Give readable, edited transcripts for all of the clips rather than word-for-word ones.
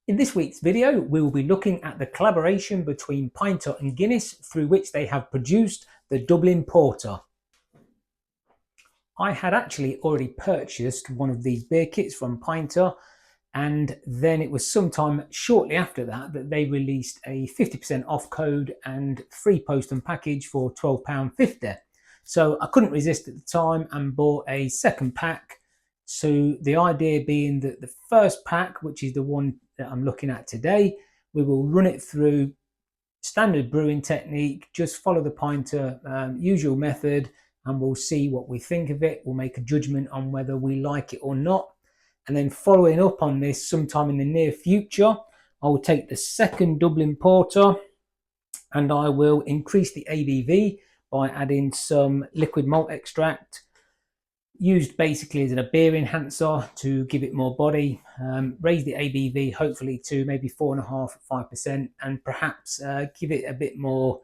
In this week's video, we will be looking at the collaboration between Pinter and Guinness through which they have produced the Dublin Porter. I had actually already purchased one of these beer kits from Pinter, and then it was sometime shortly after that that they released a 50% off code and free post and package for £12.50. So I couldn't resist at the time and bought a second pack. So the idea being that the first pack, which is the one that I'm looking at today, we will run it through standard brewing technique, just follow the Pinter usual method, and we'll see what we think of it. We'll make a judgment on whether we like it or not. And then following up on this, sometime in the near future, I will take the second Dublin Porter and I will increase the ABV by adding some liquid malt extract, used basically as a beer enhancer to give it more body, raise the ABV hopefully to maybe 4.5–5%, and perhaps give it a bit more,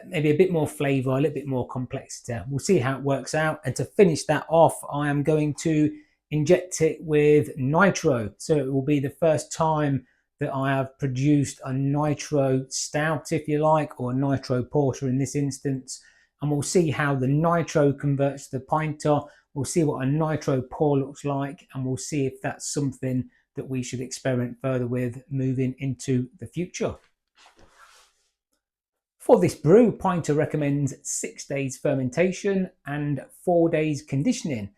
maybe a bit more flavour, a little bit more complexity. We'll see how it works out. And to finish that off, I am going to inject it with nitro. So it will be the first time that I have produced a nitro stout, if you like, or a nitro porter in this instance. And we'll see how the nitro converts to the Pinter. We'll see what a nitro pour looks like, and we'll see if that's something that we should experiment further with moving into the future. For this brew, Pinter recommends 6 days fermentation and 4 days conditioning.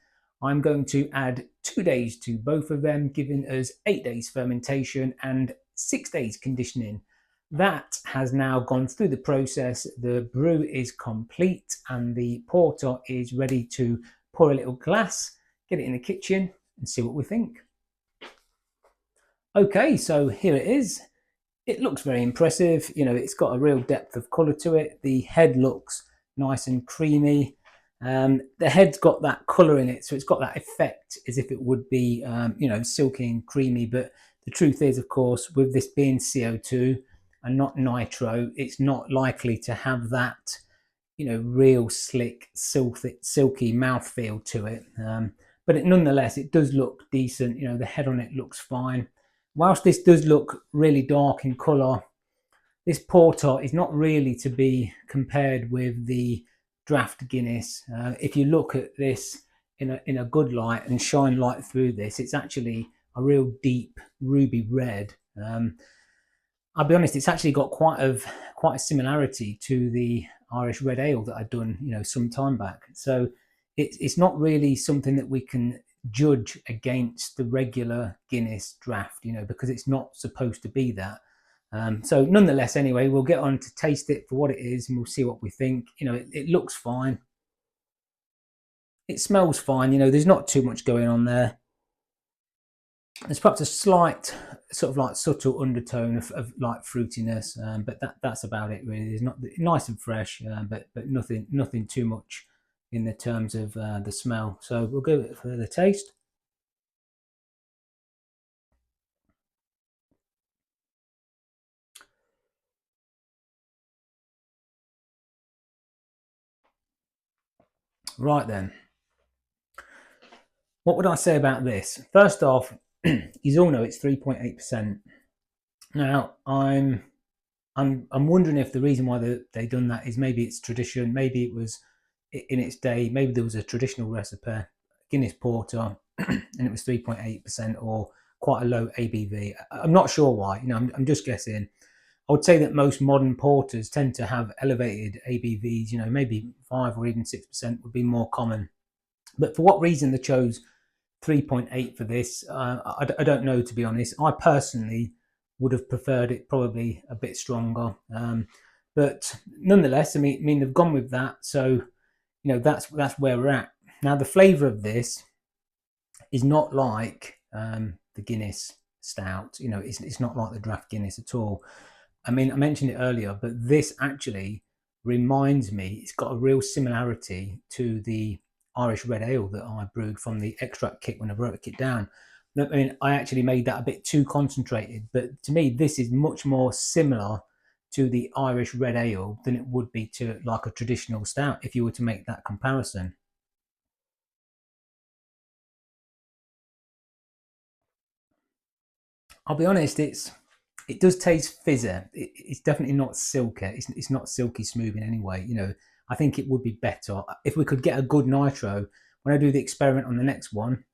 I'm going to add 2 days to both of them, giving us 8 days fermentation and 6 days conditioning. That has now gone through the process. The brew is complete and the porter is ready to pour a little glass, get it in the kitchen and see what we think. Okay, so here it is. It looks very impressive. You know, it's got a real depth of colour to it. The head looks nice and creamy. The head's got that colour in it, so it's got that effect as if it would be, you know, silky and creamy. But the truth is, of course, with this being CO2 and not nitro, it's not likely to have that, you know, real slick, silky mouthfeel to it. But nonetheless, it does look decent. You know, the head on it looks fine. Whilst this does look really dark in colour, this porter is not really to be compared with the draft Guinness. If you look at this in a good light and shine light through this, it's actually a real deep ruby red. I'll be honest, it's actually got quite a similarity to the Irish red ale that I'd done, you know, some time back. So it's not really something that we can judge against the regular Guinness draft, you know, because it's not supposed to be that. So nonetheless, anyway, we'll get on to taste it for what it is and we'll see what we think. You know, it looks fine. It smells fine. You know, there's not too much going on there. There's perhaps a slight sort of like subtle undertone of like fruitiness, but that's about it really. It's not nice and fresh, but nothing too much in the terms of the smell. So we'll go for the taste. Right then, what would I say about this? First off, you all know it's 3.8%. Now I'm wondering if the reason why they done that is maybe it's tradition, maybe it was in its day, maybe there was a traditional recipe, Guinness Porter, and it was 3.8% or quite a low ABV. I'm not sure why, you know, I'm just guessing. I would say that most modern porters tend to have elevated ABVs, you know, maybe 5 or even 6% would be more common. But for what reason they chose 3.8 for this, I don't know, to be honest. I personally would have preferred it probably a bit stronger. But nonetheless, I mean, they've gone with that. So, you know, that's where we're at. Now, the flavour of this is not like the Guinness stout. You know, it's not like the draft Guinness at all. I mean, I mentioned it earlier, but this actually reminds me, it's got a real similarity to the Irish red ale that I brewed from the extract kit when I wrote it down. I mean, I actually made that a bit too concentrated, but to me, this is much more similar to the Irish red ale than it would be to like a traditional stout if you were to make that comparison. I'll be honest, it does taste fizzer. It's definitely not silky. It's not silky smooth in any way. You know, I think it would be better if we could get a good nitro. When I do the experiment on the next one,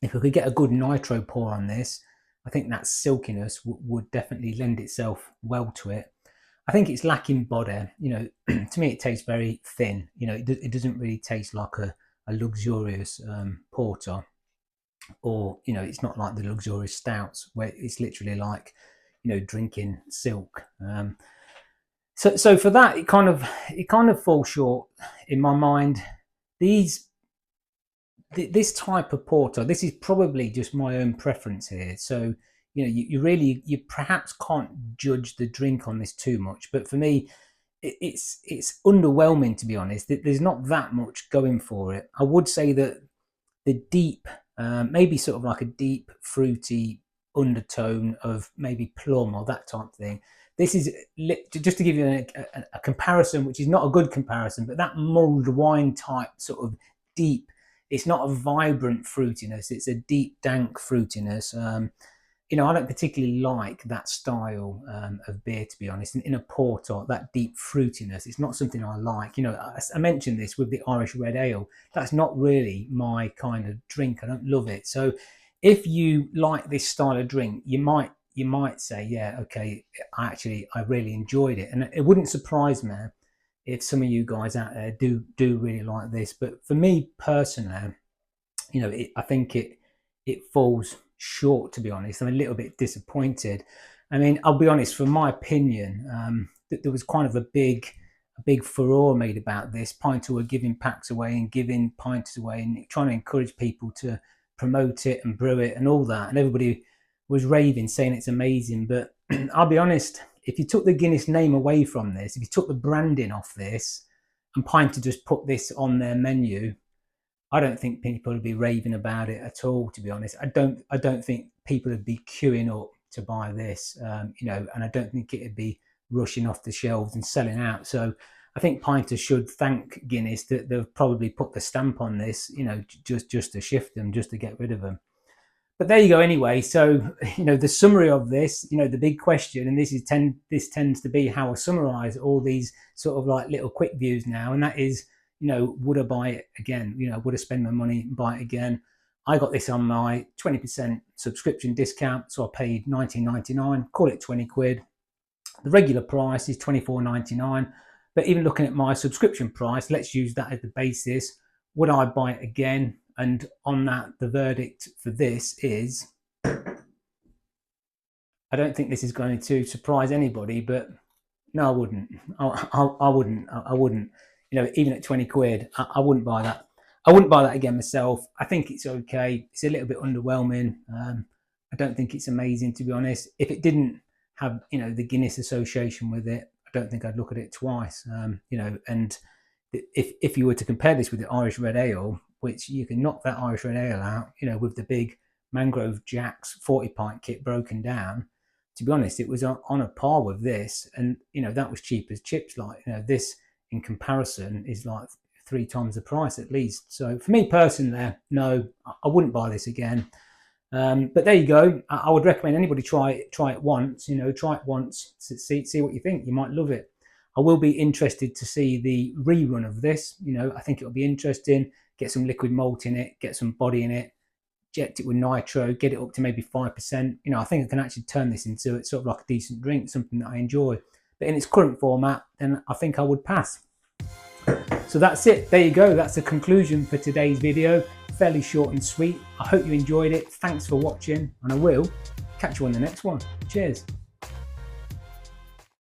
if we could get a good nitro pour on this, I think that silkiness would definitely lend itself well to it. I think it's lacking body. You know, to me it tastes very thin. You know, it doesn't really taste like a luxurious porter, or you know, it's not like the luxurious stouts where it's literally like, you know, drinking silk. So for that, it kind of falls short in my mind. This type of porter, this is probably just my own preference here. So you know, you perhaps can't judge the drink on this too much, but for me, it's underwhelming, to be honest. There's not that much going for it. I would say that the deep, maybe sort of like a deep fruity undertone of maybe plum or that type of thing. This is, just to give you a comparison, which is not a good comparison, but that mulled wine type sort of deep. It's not a vibrant fruitiness. It's a deep, dank fruitiness. You know, I don't particularly like that style of beer, to be honest. In a porter, that deep fruitiness, it's not something I like. You know, I mentioned this with the Irish red ale. That's not really my kind of drink. I don't love it. So if you like this style of drink, you might say, yeah, okay, I really enjoyed it. And it wouldn't surprise me if some of you guys out there do really like this. But for me personally, you know, I think it falls short, to be honest. I'm a little bit disappointed. I mean, I'll be honest, from my opinion, there was kind of a big furore made about this. Pinter were giving packs away and giving pints away and trying to encourage people to promote it and brew it and all that. And everybody was raving, saying it's amazing. But I'll be honest, if you took the Guinness name away from this, if you took the branding off this and Pinter just put this on their menu, I don't think people would be raving about it at all, to be honest. I don't think people would be queuing up to buy this, you know, and I don't think it'd be rushing off the shelves and selling out. So I think Pinter should thank Guinness that they've probably put the stamp on this, you know, just to shift them, just to get rid of them. But there you go anyway. So, you know, the summary of this, you know, the big question, and this tends to be how I summarize all these sort of like little quick views now, and that is, you know, would I buy it again? You know, would I spend my money and buy it again? I got this on my 20% subscription discount, so I paid £19.99, call it 20 quid. The regular price is £24.99, but even looking at my subscription price, let's use that as the basis. Would I buy it again? And on that, the verdict for this is, I don't think this is going to surprise anybody, but no, I wouldn't. I wouldn't. You know, even at 20 quid, I wouldn't buy that. I wouldn't buy that again myself. I think it's okay. It's a little bit underwhelming. I don't think it's amazing, to be honest. If it didn't have, you know, the Guinness association with it, I don't think I'd look at it twice. You know, and if you were to compare this with the Irish red ale, which you can knock that Irish red ale out, you know, with the big Mangrove Jack's 40 pint kit broken down, to be honest, it was on a par with this. And, you know, that was cheap as chips. Like, you know, this in comparison is like 3 times the price at least. So for me personally, no, I wouldn't buy this again. But there you go. I would recommend anybody try it once. You know, try it once to see what you think. You might love it. I will be interested to see the rerun of this. You know, I think it'll be interesting. Get some liquid malt in it, get some body in it, inject it with nitro, get it up to maybe 5%. You know, I think I can actually turn this into it's sort of like a decent drink, something that I enjoy. But in its current format, then I think I would pass. So that's it. There you go. That's the conclusion for today's video. Fairly short and sweet. I hope you enjoyed it. Thanks for watching, and I will catch you on the next one. Cheers.